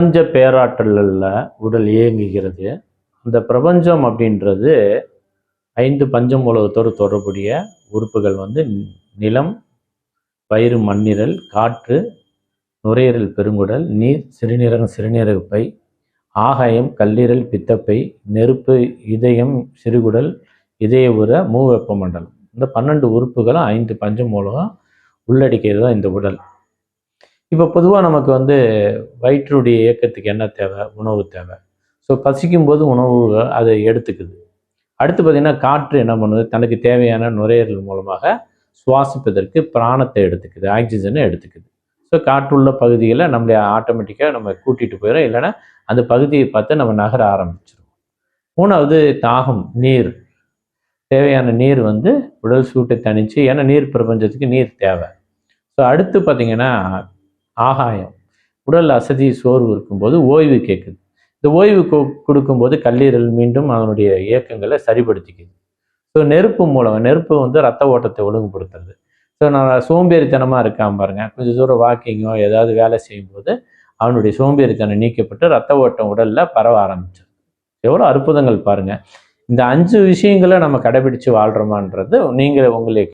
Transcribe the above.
பிரபஞ்ச பேராற்றல்ல உடல் இயங்குகிறது. அந்த பிரபஞ்சம் அப்படின்றது 5 பஞ்சமூலகத்தோடு தொடர்புடைய உறுப்புகள் வந்து நிலம், வயிறு, மண்ணீரல், காற்று, நுரையீரல், பெருங்குடல், நீர், சிறுநீரகம், சிறுநீரகப்பை, ஆகாயம், கல்லீரல், பித்தப்பை, நெருப்பு, இதயம், சிறுகுடல், இதய உற, மூவெப்ப மண்டலம். இந்த 12 உறுப்புகளும் 5 பஞ்சமூலகம் உள்ளடக்கியது தான் இந்த உடல். இப்போ பொதுவாக நமக்கு வந்து வயிற்றுடைய இயக்கத்துக்கு என்ன தேவை? உணவு தேவை. ஸோ பசிக்கும் போது உணவு அதை எடுத்துக்குது. அடுத்து பார்த்திங்கன்னா காற்று என்ன பண்ணுது? தனக்கு தேவையான நுரையீரல் மூலமாக சுவாசிப்பதற்கு பிராணத்தை எடுத்துக்குது, ஆக்சிஜனை எடுத்துக்குது. ஸோ காற்றுள்ள பகுதிகளை நம்மளை ஆட்டோமேட்டிக்காக நம்ம கூட்டிகிட்டு போயிடும், இல்லைன்னா அந்த பகுதியை பார்த்து நம்ம நகர ஆரம்பிச்சிடும். 3வது தாகம், நீர். தேவையான நீர் வந்து உடல் சூட்டை தணிச்சு, ஏன்னா நீர் பிரபஞ்சத்துக்கு நீர் தேவை. ஸோ அடுத்து பார்த்திங்கன்னா ஆகாயம். உடல் அசதி, சோர்வு இருக்கும்போது ஓய்வு கேட்குது. இந்த ஓய்வு கொடுக்கும்போது கல்லீரல் மீண்டும் அதனுடைய இயக்கங்களை சரிப்படுத்திக்குது. ஸோ நெருப்பு வந்து ரத்த ஓட்டத்தை ஒழுங்குபடுத்துறது. ஸோ நான் சோம்பேறித்தனமாக இருக்காம பாருங்க, கொஞ்சம் தூரம் வாக்கிங்கோ ஏதாவது வேலை செய்யும்போது அவனுடைய சோம்பேறித்தனம் நீக்கப்பட்டு ரத்த ஓட்டம் உடலில் பரவ ஆரம்பிச்சிடும். எவ்வளோ அற்புதங்கள் பாருங்கள். இந்த 5 விஷயங்களை நம்ம கடைபிடிச்சு வாழ்கிறோமான்றது நீங்கள் உங்களே